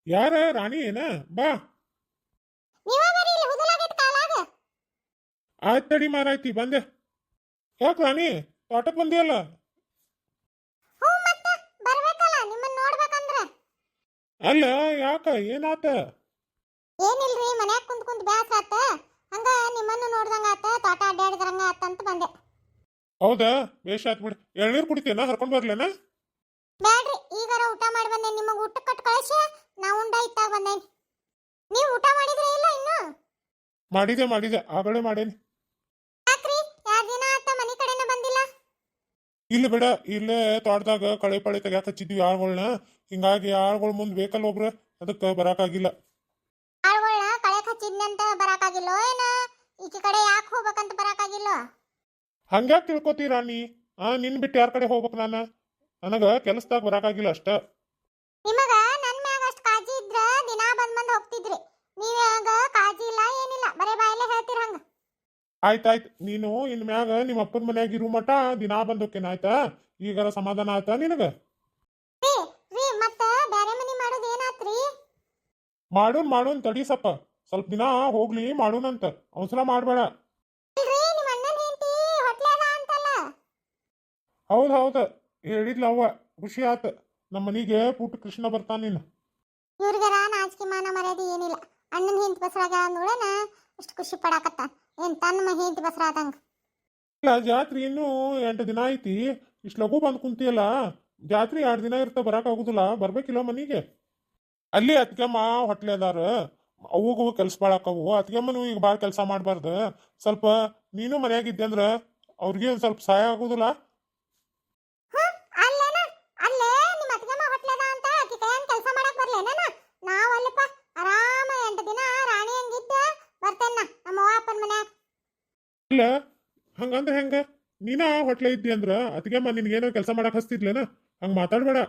ಯಾರ ರಾಣಿ ಏನ ಬಾ. ನೀವ ಬರೀ ಇಲ್ಲಿ ಹುದುಲಾಗೈತ್ ಕಾಲಾಗ. ಆಯ್ತು ತಡಿ ಮಾರಾಯ್ತಿ ಬಂದೆ. ಯಾಕೆ ರಾಣಿ ತೋಟಕ್ಕೆ ಬಂದಿಯಲ್ಲ? ಹ್ಞೂ ಮತ್ತ ಬರ್ಬೇಕಲ್ಲ ನಿಮ್ಮನ್ನ ನೋಡ್ಬೇಕಂದ್ರ. ಅಲ್ಲ ಯಾಕ ಏನಾತ? ಏನಿಲ್ರಿ ಮನ್ಯಾಗ ಕುಂತ್ ಕುಂತ್ ಬ್ಯಾಸ್ರ ಆತ. ಹಂಗ ನಿಮ್ಮನ್ನು ನೋಡ್ದಂಗ ಆತ, ತೋಟ ಅಡ್ಡಾಡಿದ್ರಂಗ ಆತ ಅಂತ ಬಂದೆ. ಹೌದಾ ಬೇಷ್ ಆತ್ ಬಿಡಿ. ಎಳ್ನೀರು ಕುಡಿತೇನ? ಹರ್ಕೊಂಡ್ ಬರ್ಲೇನ? ಬ್ಯಾಡ್ರಿ, ಈಗಾರ ಊಟ ಮಾಡಿ ಬಂದೆ. ನಿಮಗ್ ಊಟ ಕಟ್ ಕಳಿಸಿ ನಾ ಉಂಡ ಇತ್ತಾಗ ಬಂದೇನಿ. ನೀವು ಊಟ ಮಾಡಿದ್ರೆ ಇಲ್ಲ ಇನ್ನು? ಮಾಡಿದೆ ಆಗಲೇ ಮಾಡೇನಿ. ಯಾಕ್ರಿ 2 ದಿನ ಆತ ಮನಿ ಕಡೆನ ಬಂದಿಲ್ಲ? ಇಲ್ಲಿ ಬಿಡ, ಇಲ್ಲೇ ತೋಟದಾಗ ಕಳೆ ಪಳೆ ತೆಗ್ಯಾಕ ಹಚ್ಚಿದ್ವಿ ಆಳ್ಗಳ್ನ. ಹಿಂಗಾಗಿ ಆಳ್ಗಳ ಮುಂದ್ ಬೇಕಲ್ಲ ಒಬ್ರ, ಅದಕ್ಕೆ ಬರಾಕಾಗಿಲ್ಲ. ಆಳ್ಗೊಳ್ನ ಕಳೆ ಹಚ್ಚಿದ್ನಿ ಅಂತ ಬರಾಕಾಗಿಲ್ಲೋ ಏನ ಈಚೆ ಕಡೆ ಯಾಕೆ ಹೋಗ್ಬೇಕಂತ ಬರಾಕಾಗಿಲ್ಲೋ? ಹಂಗ್ಯಾಕ್ ತಿಳ್ಕೊತಿ ರಾಣಿ? ನಿನ್ ಬಿಟ್ಟು ಯಾರ ಕಡೆ ಹೋಗ್ಬೇಕು ನಾನು? ನನಗ ಕೆಲಸದಾಗ ಬರಾಕಾಗಿಲ್ಲ ಅಷ್ಟ. ನಿಮಗ ನನ್ ಮ್ಯಾಗ ಅಷ್ಟ್ ಕಾಳಜಿ ಇದ್ರ ದಿನಾ ಬಂದ್ ಹೋಗ್ತಿದ್ರಿ. ನೀವ್ಯಾಗ ಕಾಳಜಿ ಇಲ್ಲ ಏನಿಲ್ಲ, ಬರೇ ಬಾಯಲ್ಲೇ ಹೇಳ್ತೀರ ಹಂಗ. ಆಯ್ತಾಯ್ತು, ನೀನು ಇನ್ ಮ್ಯಾಗ ನಿಮ್ಮ ಅಪ್ಪನ ಮನ್ಯಾಗ ಇರು ಮಟ ದಿನಾ ಬಂದೋಕೇನ ಆಯ್ತಾ? ಈಗಾರ ಸಮಾಧಾನ ಆಯ್ತಾ ನಿನಗ? ರೀ ರೀ ಮತ್ತ ಬ್ಯಾರೆ ಮನಿ ಮಾಡೋದು ಏನಾತ್ರಿ? ಮಾಡೋನ್ ತಡಿ ಸ್ವಲ್ಪ ದಿನ ಹೋಗ್ಲಿ ಮಾಡೋಣಂತ. ಅವಸರ ಮಾಡ್ಬೇಡ. ಇಲ್ರಿ ನಿಮ್ಮ ಅಣ್ಣನ ಹೆಂಡತಿ ಹೊಟ್ಲ್ಯಾಗ ಅಂತಲ್ಲ. ಹೌದ್ ಹೇಳಿದ್ಲ ಅವ್ವ. ಖುಷಿ ಆತ. ನಮ್ಮ ಮನಿಗೆ ಪುಟ್ಟ ಕೃಷ್ಣ ಬರ್ತಾನ ನೀನು. ಇವ್ರಿಗರ ನಾಚಿಕೆ ಮಾನ ಮರ್ಯಾದೆ ಏನಿಲ್ಲ. ಅಣ್ಣನ ಹೆಂಡತಿ ಬಸರಾಗ ನೋಡೋಣ ಇಷ್ಟು ಖುಷಿ ಪಡಾಕತ್ತ. ಏನ್ ತನ್ನ ಹೆಂಡತಿ ಬಸರ ಆದಂಗ. ಇಲ್ಲ ಜಾತ್ರೆ ಇನ್ನೂ 8 ದಿನ ಐತಿ. ಇಷ್ಟು ಲಘು ಬಂದ್ ಕುಂತಿಯಲ್ಲ. ಜಾತ್ರೆ 2 ದಿನ ಇರ್ತ, ಬರಾಕ್ ಆಗುದಿಲ್ಲ. ಬರ್ಬೇಕಿಲ್ಲ ಮನಿಗೆ. ಅಲ್ಲಿ ಅತ್ಗೆಮ್ಮ ಹೊಟ್ಲೆ ಅದಾರ. ಅವು ಕೆಲ್ಸ ಬಾಳಾಕವು. ಅತ್ಗೆಮ್ಮನು ಈಗ ಭಾಳ ಕೆಲಸ ಮಾಡ್ಬಾರ್ದು. ಸ್ವಲ್ಪ ನೀನು ಮನ್ಯಾಗ ಇದ್ದೆ ಅಂದ್ರ ಅವ್ರಿಗೆ ಒಂದ್ ಸ್ವಲ್ಪ ಸಹಾಯ ಆಗುದಿಲ್ಲ. ಅಲ್ಲೇನ ಅಲ್ಲೇ ನಿಮ್ಮ ಅತ್ಗೆಮ್ಮ ಹೊಟ್ಲೆದ ಅಂತ ಆಕಿ ಕೈಯನ್ ಕೆಲಸ ಮಾಡಕ್ ಬರ್ಲೇನ? ನಾವ್ ಅಲ್ಲಪ್ಪ ಆರಾಮ 8 ದಿನ ರಾಣಿ ಹಂಗಿದ್ದ ಬರ್ತೇನ ನಮ್ಮ ಅವ್ವ ಅಪ್ಪನ ಮನ್ಯಾಗ. ಇಲ್ಲ ಹಂಗಂದ್ರ ಹೆಂಗ? ನೀನ ಹೊಟ್ಲೆ ಇದ್ದಿ ಅಂದ್ರ ಅತ್ಗೆಮ್ಮ ನಿನ್ಗೇನೋ ಕೆಲಸ ಮಾಡಕ್ ಹಸ್ತಿದ್ಲೇನ? ಹಂಗ ಮಾತಾಡ್ಬೇಡ.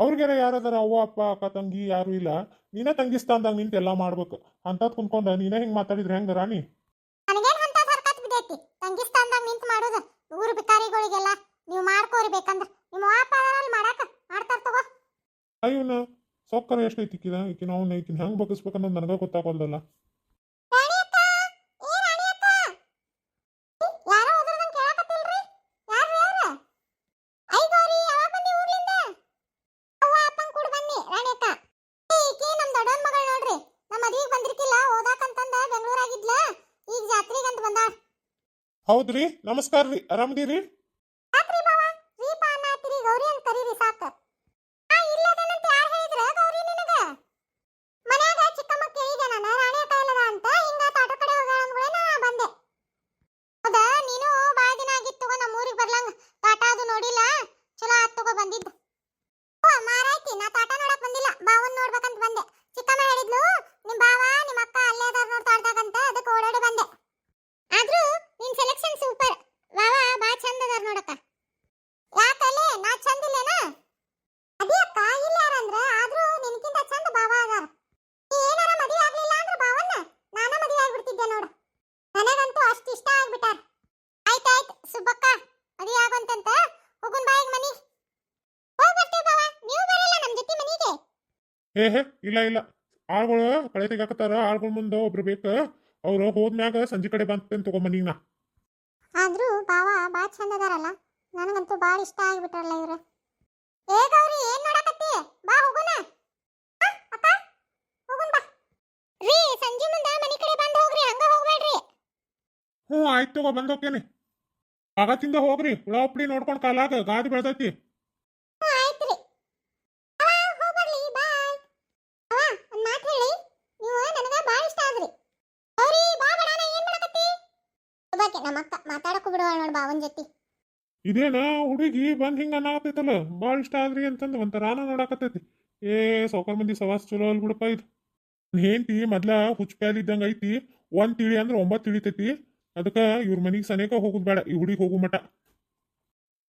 ಅವ್ರಿಗಾರ ಯಾರದಾರ ಅವ್ವ ಅಪ್ಪ ಅಕ್ಕ ತಂಗಿ ಯಾರು ಇಲ್ಲ. ನೀನ ತಂಗಿಸ್ತಾನ್ದಾಗ ನಿಂತ ಎಲ್ಲಾ ಮಾಡ್ಬೇಕು. ಅಂತದ್ ಕುಂತ್ಕೊಂಡ ನೀನ ಹೆಂಗ್ ಮಾತಾಡಿದ್ರೆ ಹೆಂಗ ರಾಣಿ? ನನಗೇನ್ ಅಂತ ಸರ್ಕತ್ ಬಿದ್ದೈತಿ ತಂಗಿಸ್ತಾನ್ದಾಗ ನಿಂತ ಮಾಡೋದು? ಊರು ಬಿಕಾರಿಗಳಿಗೆಲ್ಲ ನೀವು ಮಾಡ್ಕೋರಿ ಬೇಕಂದ್ರ. ನಿಮ್ಮ ಅವ್ವ ಅಪ್ಪ ಅದಾರಲ್ಲ ಮಾಡಾಕ ಮಾಡ್ತಾರ ತಗೋ. ಅಯ್ಯವನ ಸೊಕ್ಕರ ಎಷ್ಟೈತಿ ಈಕಿನ ಅವ್ನ ಈಕಿನ ಹೆಂಗ್ ಬಗ್ಗಿಸ್ಬೇಕನ್ನೋದು ನನಗ ಗೊತ್ತಾಗೋಲ್ದಲ್ಲ. ರಾಣಿ ಅಕ್ಕ, ಏ ರಾಣಿ ಅಕ್ಕ, ಯಾರೋ ಹೋದ್ರದಂಗ ಕೇಳಾಕತ್ತಿಲ್ರಿ? ಯಾರ್ರಿ ಅವ್ರ? ಐ ಗೌರಿ, ಯಾವಾಗ ಬಂದಿ ಊರ್ಲಿಂದ? ಅವ್ವ ಅಪ್ಪನ್ ಕೂಡ ಬನ್ನಿ ರಾಣಿ ಅಕ್ಕ. ಈಕಿ ನಮ್ ದೊಡ್ಡವನ್ ಮಗಳು ನೋಡ್ರಿ. ನಮ್ಮ ಮದ್ವಿಗೆ ಬಂದಿರ್ಕಿಲ್ಲ, ಓದಾಕಂತಂದ ಬೆಂಗಳೂರಾಗಿದ್ಲ. ಈಗ ಜಾತ್ರೆಗಂತ ಬಂದಾಳ. ಹೌದ್ರಿ, ನಮಸ್ಕಾರ ರೀ. ಆರಾಮದಿರಿ? ಯಾಕ್ರಿ ಬಾವ ರೀಪ ಅನ್ನತ್ತೀರಿ? ಗೌರಿ ಅಂತ ಕರೀರಿ ಸಾಕ. ಇಲ್ಲದನಂತ ಯಾರು ಹೇಳಿದ್ರ ಗೌರಿ ನಿನಗ? ಮನ್ಯಾಗ ಚಿಕ್ಕಮ್ಮ ಕೇಳಿದೆ ನಾನು ರಾಣಿ ಅಕ್ಕ ಇಲ್ಲದ ಅಂತ. ಹಿಂಗ ತೋಟ ಕಡೆ ಹೋಗ್ಯಾಳ ಅಂದ್ಗಳೇನ ಬಂದೆ. ಹೌದಾ, ನೀನು ಬಾಳ ದಿನ ಆಗಿತ್ತು ತಗೋ ನಮ್ಮ ಊರಿಗೆ ಬರ್ಲಂಗ. ತೋಟ ಅದು ನೋಡಿಲ್ಲ, ಚಲೋ ಆತ್ ತಗೋ ಬಂದಿದ್ದು. ಓ ಮಾರಾಯ್ತಿ, ನಾ ತೋಟ ನೋಡಕ್ ಬಂದಿಲ್ಲ, ಬಾವನ್ ನೋಡ್ಬೇಕಂತ ಬಂದೆ. ಚಿಕ್ಕಮ್ಮ ಹೇಳಿದ್ಲು ನಿಮ್ ಬಾವ ನಿಮ್ಮ ಅಕ್ಕ ಅಲ್ಲೇ ಅದಾರ ನೋಡ್ ತೋಟದಾಗಂತ, ಅದಕ್ಕೆ ಓಡಾಡಿ ಬಂದೆ. ಆದ್ರೂ ನಿನ್ ಸೆಲೆಕ್ಷನ್ ಸೂಪರ್. ವಾವ ಬಾ ಚಂದ ಅದಾರ ನೋಡಕ್ಕ. ಯಾಕಲೆ ನಾ ಚಂದ ಇಲ್ಲೇನ? ಅದೇ ಅಕ್ಕ ಇಲ್ಲ ಯಾರಂದ್ರ, ಆದ್ರೂ ನಿನ್ಕಿಂತ ಚಂದ ಬಾವ ಅದಾರ. ನೀ ಏನಾರ ಮದುವೆ ಆಗ್ಲಿಲ್ಲ ಅಂದ್ರ ಬಾವನ್ನ ನಾನ ಮದುವೆ ಆಗ್ಬಿಡ್ತಿದ್ದೆ ನೋಡು. ನನಗಂತೂ ಅಷ್ಟು ಇಷ್ಟ ಆಗ್ಬಿಟ್ಟಾರ. ಆಯ್ತಾಯ್ತು ಸುಬ್ಬಕ್ಕ, ಮದುವೆ ಆಗೋಂತಂತ ಹೋಗುನ್ ಬಾ ಈಗ ಮನಿ. ಹೋಗ್ ಬರ್ತೀವಿ ಬಾವ, ನೀವು ಬರಲ್ಲ ನಮ್ ಜೊತೆ ಮನಿಗೆ? ಹೇ ಇಲ್ಲ ಆಳ್ಗಳು ಕಳೆ ತೆಗಾಕತ್ತಾರ. ಆಳ್ಗಳ ಮುಂದೆ ಒಬ್ರು ಬೇಕ. ಅವ್ರು ಹೋದ್ಮ್ಯಾಗ ಸಂಜೆ ಕಡೆ ಬಂತೇನ್ ತಗೋ ಮನಿನ. ಆದ್ರೂ ಬಾವ ಬಾ ಚಂದ ಅದಾರಲ್ಲ, ನನಗಂತೂ ಬಾಳ ಇಷ್ಟ ಆಗ್ಬಿಟ್ರಲ್ಲ ಇವ್ರು. ಏ ಗೌರಿ, ಏನ್ ನೋಡಕತ್ತಿ? ಬಾ ಹೋಗುನ. ಅಕ್ಕ ಹೋಗುನ್ ಬಾ. ರೀ ಸಂಜೆ ಮುಂದ ಮನಿ ಕಡೆ ಬಂದ್ ಹೋಗ್ರಿ, ಹಂಗ ಹೋಗ್ಬೇಡ್ರಿ. ಆಯ್ತು ತಗೋ ಬಂದೋಕೇನಿ. ಆಗತ್ತಿಂದ ಹೋಗ್ರಿ. ಹುಳ ಉಪ್ಡಿ ನೋಡ್ಕೊಂಡ್ ಕಾಲಾಗ ಗಾದಿ ಬೆಳ್ದೈತಿ. ಆಯ್ತ್ರಿ. ಹೋಗ್ಬರ್ಲಿ, ಬಾಯ್. ಅವ್ವ ಒಂದ್ ಮಾತು ಹೇಳಿ, ನೀವು ನನಗ ಬಾಳ ಇಷ್ಟ ಆದ್ರಿ. ಗೌರಿ ಬಾ ಬಡಾನ, ಏನ್ ಮಾಡಕತ್ತಿ? ಒಬ್ಬಾಕಿ ನಮ್ಮ ಅಕ್ಕ ಮಾತಾಡಕ್ಕೂ ಬಿಡುವಳ ನೋಡ್ ಬಾವನ್ ಜೊತೆ. ಇದೇನ ಹುಡುಗಿ ಬಂದ್ ಹಿಂಗ ಅನ್ನಾಕತ್ತೈತಲ್ಲ, ಭಾಳ ಇಷ್ಟ ಆದ್ರಿ ಅಂತಂದು ಒಂಥರಾನ ನೋಡಾಕತ್ತೈತಿ. ಸೌಕರ್ ಮಂದಿ ಸವಾಸ ಚಲೋ ಅಲ್ ಬಿಡಪ್ಪ ಇದು. ಹೆಂಡತಿ ಮೊದ್ಲ ಹುಚ್ಚಪ್ಯಾಲಿ ಇದ್ದಂಗ ಐತಿ. 1 ತಿಳಿ ಅಂದ್ರೆ 9 ತಿಳಿತೈತಿ. ಅದಕ್ಕ ಇವ್ರ ಮನಿಗೆ ಸನೇಕ ಹೋಗುದ್ ಬೇಡ, ಈ ಹುಡುಗಿ ಹೋಗು ಮಟ.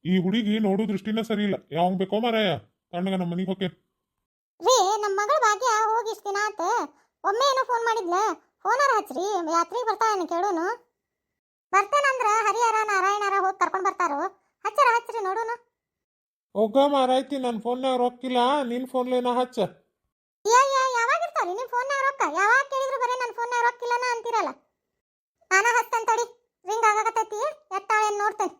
ಈ ಹುಡುಗಿ ನೋಡು ದೃಷ್ಟಿನ ಸರಿ ಇಲ್ಲ. ಯಾವಂಗ್ ಬೇಕೋ ಮಾರಾಯ ತಣ್ಣಗ ನಮ್ಮ ಮನಿಗೆ ಹೋಕೆ. ರೀ ನಮ್ಮ ಮಗಳ ಭಾಗ್ಯ ಹೋಗಿ ಇಷ್ಟ ದಿನ ಆತ. ಒಮ್ಮೆ ಏನೋ ಫೋನ್ ಮಾಡಿದ್ಲ. ಫೋನಾರ ಹಚ್ರಿ, ಯಾತ್ರೆಗೆ ಬರ್ತಾಳೇನು ಕೇಳೋನು. ಬರ್ತೇನಂದ್ರ ಹರಿಹರ ನಾರಾಯಣರ ಹೋಗಿ ಕರ್ಕೊಂಡ್ ಬರ್ತಾರೋ. ಹಚ್ಚ್ರಿ ನೋಡೋನು. ಹೋಗ ಮಾರಾಯ್ತಿ, ನನ್ನ ಫೋನ್ಯಾಗ ರೊಕ್ಕಿಲ್ಲ. ನಿನ್ ಫೋನ್ಲೇನ ಹಚ್ಚ. ಏನ್ ನೋಡ್ತೇನೆ.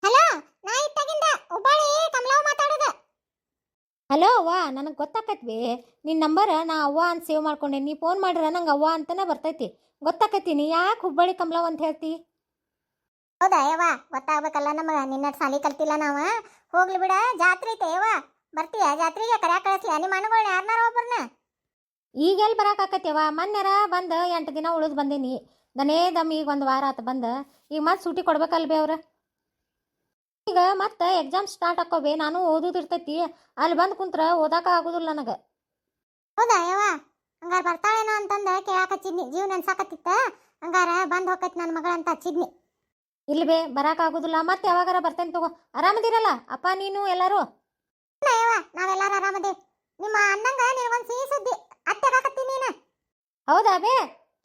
ಹಲೋ, ನಾ ಇತ್ತಾಗಿಂದ ಒಬ್ಬಾಳಿ ಕಮಲವ್ ಮಾತಾಡೋದ. ಹಲೋ ಅವ್ವ, ನನಗೆ ಗೊತ್ತಾಕತ್ವಿ ನಿನ್ನ ನಂಬರ್ ನಾ ಅವ್ವ ಅಂತ ಸೇವ್ ಮಾಡ್ಕೊಂಡೆ. ನೀ ಫೋನ್ ಮಾಡಿರ ನಂಗೆ ಅವ್ವ ಅಂತನೇ ಬರ್ತೈತಿ. ಗೊತ್ತಾಕತ್ತಿ ನೀ ಯಾಕೆ ಹುಬ್ಬಳ್ಳಿ ಕಮಲವ್ ಅಂತ ಹೇಳ್ತಿ? ಹೌದಾ ಯವ್ವ, ಗೊತ್ತಾಗ್ಬೇಕಲ್ಲ ನಮಗ. ನಿನ್ನ ಸಾಲಿ ಕಲ್ತಿಲ್ಲ ನಾವ. ಹೋಗ್ಲಿ ಬಿಡ, ಜಾತ್ರೆ ಐತೆ ಯವ್ವ, ಬರ್ತೀಯ ಜಾತ್ರೆಗೆ? ಕರ್ಯಾಕ ಕಳಿಸ್ಲಿ ನಿಮ್ಮ ಅಣ್ಣಗಳನ್ನ ಯಾರನ್ನಾರ ಒಬ್ಬರನ್ನ? ಈಗೆಲ್ಲಿ ಬರಾಕತ್ತೀವ? ಮೊನ್ನೆರ ಬಂದು 8 ದಿನ ಉಳಿದು ಬಂದೀನಿ. ದನೇ ದಮ್ ಈಗ 1 ವಾರ ಆತು ಬಂದು. ಈಗ ಮತ್ತೆ ಸೂಟಿ ಕೊಡ್ಬೇಕಲ್ಬೇ ಅವ್ರ. ಈಗ ಮತ್ತೆ ಎಕ್ಸಾಮ್ ಸ್ಟಾರ್ಟ್ ಆಕೋಬೇ. ನಾನು ಓದೋದಿರ್ತೈತಿ. ಅಲ್ಲಿ ಬಂದು ಕುಂತ್ರ ಓದಾಕ ಆಗೋದಿಲ್ಲ ನನಗೆ. ಹೌದಾ ಯವ್ವ, ಹಂಗಾರ ಬರ್ತಾಳೇನೋ ಅಂತಂದ ಕೇಳಾಕ ಹಚ್ಚಿದ್ನಿ. ಜೀವ ನೆನ್ಸಾಕತ್ತಿತ್ತ, ಹಂಗಾರ ಬಂದ್ ಹೋಗೈತಿ ನನ್ನ ಮಗಳಂತ ಹಚ್ಚಿದ್ನಿ. ಇಲ್ಲಿ ಬೇ ಬರಾಕಾಗೋದಿಲ್ಲ. ಮತ್ತೆ ಯಾವಾಗಾರ ಬರ್ತೇನೆ ತಗೋ. ಆರಾಮದಿರಲ್ಲ ಅಪ್ಪ ನೀನು ಎಲ್ಲರೂ? ಯವ್ವ, ನಾವೆಲ್ಲಾರು ಆರಾಮದೇವಿ. ನಿಮ್ಮ ಅಣ್ಣಂಗ ನಿನಗೊಂದು ಸಿಹಿ ಸುದ್ದಿ ಅತ್ತೆಗಾಕತ್ತೀನಿ ನೀನು. ಹೌದಾ ಬೇ,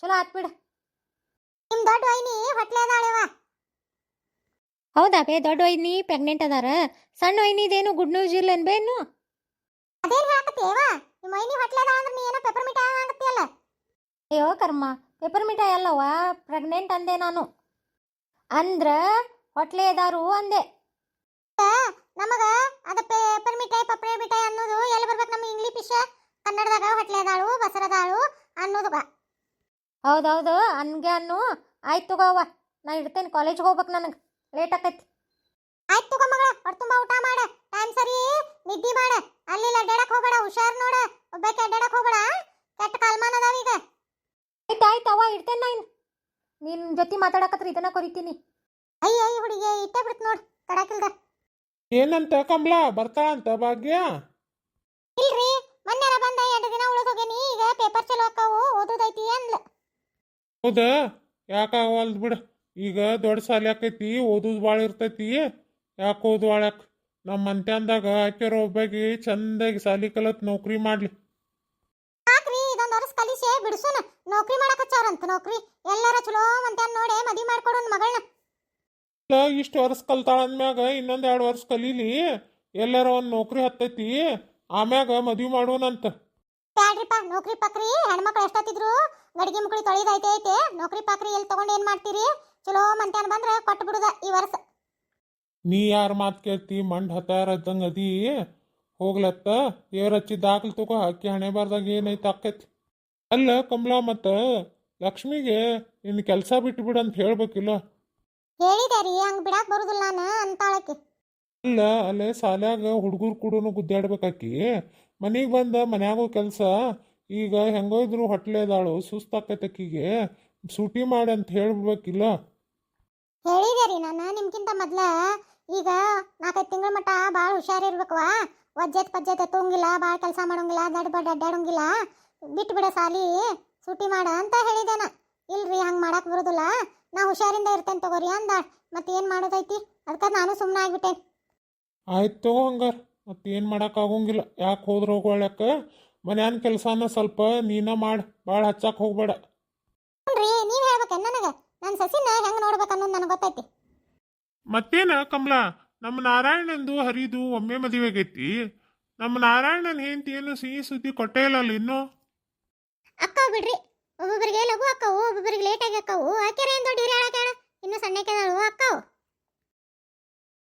ಚಲೋ ಆತ್ಬಿಡ. ನಿಮ್ ದೊಡ್ಡ ವೈನಿ ಹೊಟ್ಲೆ ಅದಾಳೆವ. ಹೌದಾ ಬೇ, ದೊಡ್ಡ ವೈನಿ ಪ್ರೆಗ್ನೆಂಟ್ ಅದಾರ? ಸಣ್ಣ ವೈನಿದೇನು ಗುಡ್ ನ್ಯೂಸ್ ಇಲ್ಲ ಬೇ ಇನ್ನು? ಅದೇನ್ ಹೇಳಕತ್ತೀವ? ನಿಮ್ಮ ವೈನಿ ಹೊಟ್ಲೆ ಅದಾಳ ಅಂದ್ರೆ ನೀ ಏನೋ ಪೆಪರ್ ಮಿಠಾಯಿ ಆಗತ್ತೀಯಲ್ಲ. ಅಯ್ಯೋ ಕರ್ಮ, ಪೇಪರ್ ಮಿಠಾಯಿ ಅಲ್ಲವ, ಪ್ರೆಗ್ನೆಂಟ್ ಅಂದೆ ನಾನು. ಅಂದ್ರ ಹೊಟ್ಲೆ ಇದಾರು ಅಂದೆ. ನಮಗ ಅದ ಪೇಪರ್ ಮಿಠಾಯಿ ಪಪ್ರೆ ಮಿಠಾಯಿ ಅನ್ನೋದು ಎಲ್ಲಿ ಬರ್ಬೇಕು? ನಮ್ಮ ಇಂಗ್ಲಿಷ್ ಕನ್ನಡದಾಗ ಹೊಟ್ಲೆ ಅದಾಳು ಬಸರದಾಳು ಅನ್ನೋದು ಬಾ. ಹೌದೌದು ಹಂಗೆ ಅನ್ನು. ಆಯ್ತು ತಗೋವ, ನಾ ಇಡ್ತೇನೆ. ಕಾಲೇಜ್ಗೆ ಹೋಗ್ಬೇಕು, ನನಗೆ ಲೇಟ್ ಆಕೈತಿ. ಆಯ್ತು ತಗೋ ಮಗಳ, ಹೊಟ್ಟೆ ತುಂಬಾ ಊಟ ಮಾಡ, ಟೈಮ್ ಸರಿ ನಿದ್ದಿ ಮಾಡ. ಅಲ್ಲಿ ಅಡ್ಡಾಡಕ್ ಹೋಗ್ಬೇಡ, ಹುಷಾರ್ ನೋಡ. ಒಬ್ಬಾಕಿ ಅಡ್ಡಾಡಕ್ ಹೋಗ್ಬೇಡ, ಕೆಟ್ಟ ಕಾಲ್ಮಾನ ಅದಾವ ಈಗ. ಆಯ್ತು ಆಯ್ತು ಅವ್ವ, ಇಡ್ತೇನೆ ನಾನು. ನಿನ್ನ ಜೊತೆ ಮಾತಾಡಕತ್ರ ಇದನ್ನ ಕೊರಿತೀನಿ. ಅಯ್ಯ ಹುಡುಗಿ ಇಟ್ಟೇ ಬಿಡ್ತು ನೋಡು ತಡಕಿಲ್ದ. ಏನಂತ ಕಮಲಾ, ಬರ್ತಾಳಂತ ಭಾಗ್ಯ? ಇಲ್ರಿ, ಮೊನ್ನೆರ ಬಂದ 2 ದಿನ ಉಳಿದು ಹೋಗೇನಿ. ಈಗ ಪೇಪರ್ ಚಲೋ ಆಕಾವು, ಓದೋದೈತಿ ಅಂದ್ಲ. ಹೌದಾ? ಯಾಕಾಗವಲ್ದು ಬಿಡ. ಈಗ ದೊಡ್ಡ ಸಾಲಿ ಆಕೈತಿ, ಓದೋದು ಭಾಳ ಇರ್ತೈತಿ. ಯಾಕೆ ಓದ್ವಾಳಕ್? ನಮ್ಮ ಮಂತ್ಯಾಂದಾಗ ಆಕ್ಯಾರ ಒಬ್ಬಾಗಿ ಚಂದಾಗಿ ಸಾಲಿ ಕಲತ್ ನೌಕರಿ ಮಾಡ್ಲಿ. ಯಾಕ್ರಿ ಇದೊಂದು ವರ್ಷ ಕಲಿಸೆ ಬಿಡ್ಸುನ. ನೌಕರಿ ಮಾಡಕ್ ಹಚ್ಚಾರಂತ. ನೌಕರಿ ಎಲ್ಲಾರ ಚಲೋ ಮಂತ್ಯಾನ್ ನೋಡೆ ಮದ್ವಿ ಮಾಡ್ಕೊಡು ಮಗಳನ್ನ. ಇಷ್ಟು ವರ್ಷ ಕಲ್ತಾಳ ಅಂದ್ಮ್ಯಾಗ ಇನ್ನೊಂದು 2 ವರ್ಷ ಕಲೀಲಿ. ಎಲ್ಲಾರ ಒಂದು ನೌಕರಿ ಹತ್ತೈತಿ, ಆಮ್ಯಾಗ ಮದ್ವಿ ಮಾಡೋಣಂತ. ಬ್ಯಾಡ್ರಿಪ್ಪ, ನೌಕರಿ ಪಕ್ರಿ ಹೆಣ್ಮಕ್ಳು ಎಷ್ಟೊತ್ತಿದ್ರು ಗಡಿಗೆ ಮುಕ್ಳಿ ತೊಳಿದೈತೆ ಐತೆ. ನೌಕರಿ ಪಾಕ್ರಿ ಎಲ್ಲಿ ತಗೊಂಡು ಏನ್ ಮಾಡ್ತೀರಿ? ಚಲೋ ಮಂತ್ಯಾನ್ ಬಂದ್ರೆ ಕೊಟ್ಟು ಬಿಡುದ ಈ ವರ್ಷ. ನೀ ಯಾರ ಮಾತು ಕೇಳ್ತಿ? ಮಂಡ್ ಹತ್ತಾರ ಇದ್ದಂಗೆ ಅದಿ. ಹೋಗ್ಲತ್ತ ದೇವ್ರ ಹಚ್ಚಿದ ದಾಖಲೆ ತಗೋ, ಹಾಕಿ ಹಣೆ ಬಾರ್ದಾಗ ಏನೈತೆ ಆಕೈತಿ. ಅಲ್ಲ ಕಮಲಾ, ಮತ್ತು ಲಕ್ಷ್ಮಿಗೆ ಇನ್ನು ಕೆಲಸ ಬಿಟ್ಟು ಬಿಡು ಅಂತ ಹೇಳ್ಬೇಕಿಲ್ಲ? ಹೇಳಿದೆ ರೀ, ಹಂಗ್ ಬಿಡಾಕ್ ಬರುದಿಲ್ಲ ನಾನು ಅಂತಾಳಕ್ಕೆ. ಅಲ್ಲ ಅಲ್ಲೇ ಸಾಲ್ಯಾಗ ಹುಡುಗರು ಕೂಡ ಗುದ್ದಾಡ್ಬೇಕಾಕಿ. ಮನೆಗೆ ಬಂದ ಮನ್ಯಾಗೂ ಕೆಲಸ. ಈಗ ಹೆಂಗೋ ಇದ್ರು ಹೊಟ್ಲೆದಾಳು, ಸುಸ್ತಾಕೈತಕ್ಕಿಗೆ. ಸೂಟಿ ಮಾಡಿ ಅಂತ ಹೇಳ್ಬಿಡ್ಬೇಕಿಲ್ಲ? ಹೇಳಿದೆ ರೀ ನಾನು ನಿಮ್ಗಿಂತ ಮೊದ್ಲ. ಈಗ 4-5 ತಿಂಗಳ ಮಟ್ಟ ಭಾಳ ಹುಷಾರಿರ್ಬೇಕವಾ. ಒಜ್ಜೆತ್ ಪಜ್ಜೆತ್ ಎತ್ತೋಂಗಿಲ್ಲ, ಭಾಳ ಕೆಲಸ ಮಾಡೋಂಗಿಲ್ಲ, ದಡ್ಬಡ್ ಅಡ್ಡಾಡೋಂಗಿಲ್ಲ. ಬಿಟ್ಟು ಬಿಡ ಸಾಲಿ, ಸೂಟಿ ಮಾಡ ಅಂತ ಹೇಳಿದೇನ. ಇಲ್ರಿ, ಹಂಗೆ ಮಾಡಕ್ ಬರೋದಿಲ್ಲ, ನಾ ಹುಷಾರಿಂದ ಇರ್ತೇನೆ ತಗೋರಿ ಅಂದಾಳ. ಮತ್ತೇನು ಮಾಡೋದೈತಿ? ಅದಕ್ಕೆ ನಾನು ಸುಮ್ಮನೆ ಆಗ್ಬಿಟ್ಟೇನೆ. ಆಯ್ತು ತಗೋ ಹಂಗಾರ, ಮತ್ತೇನು ಮಾಡೋಕ್ಕಾಗೋಂಗಿಲ್ಲ. ಯಾಕೆ ಹೋದ್ರೆ ಹೋಗೋಳಕ್ಕ? ಮನ್ಯಾನ ಕೆಲಸನ ಸ್ವಲ್ಪ ನೀನ ಮಾಡಿ, ಭಾಳ ಹಚ್ಚಕ್ಕೆ ಹೋಗ್ಬೇಡ. ಹ್ಞೂ ನೀವು ಹೇಳ್ಬೇಕೇನು ನನಗೆ? ನನ್ನ ಸಸಿನ ಹೆಂಗೆ ನೋಡ್ಬೇಕು ಅನ್ನೋದು ನನಗೆ ಗೊತ್ತೈತಿ. ಮತ್ತೇನ ಕಮಲಾ, ನಮ್ಮ ನಾರಾಯಣಂದು ಹರಿದು ಒಮ್ಮೆ ಮದುವೆ ಆಗೈತಿ. ನಮ್ಮ ನಾರಾಯಣನ ಹೆಂಡತಿ ಏನು ಸಿಹಿ ಸುದ್ದಿ ಕೊಟ್ಟೇ ಇಲ್ಲ ಇನ್ನೂ. ಅಕ್ಕವು ಬಿಡ್ರಿ, ಒಬ್ಬೊಬ್ಬರಿಗೆ ಲಘು ಅಕ್ಕವು, ಒಬ್ಬೊಬ್ಬರಿಗೆ ಲೇಟಾಗಿ ಅಕ್ಕವು. ಆಕೆರ ಏನು ದೊಡ್ಡ ಹಿರಿಯಾಳ ಕೇಳ, ಇನ್ನೂ ಸಣ್ಣಕ್ಕೆ ಅಕ್ಕವು.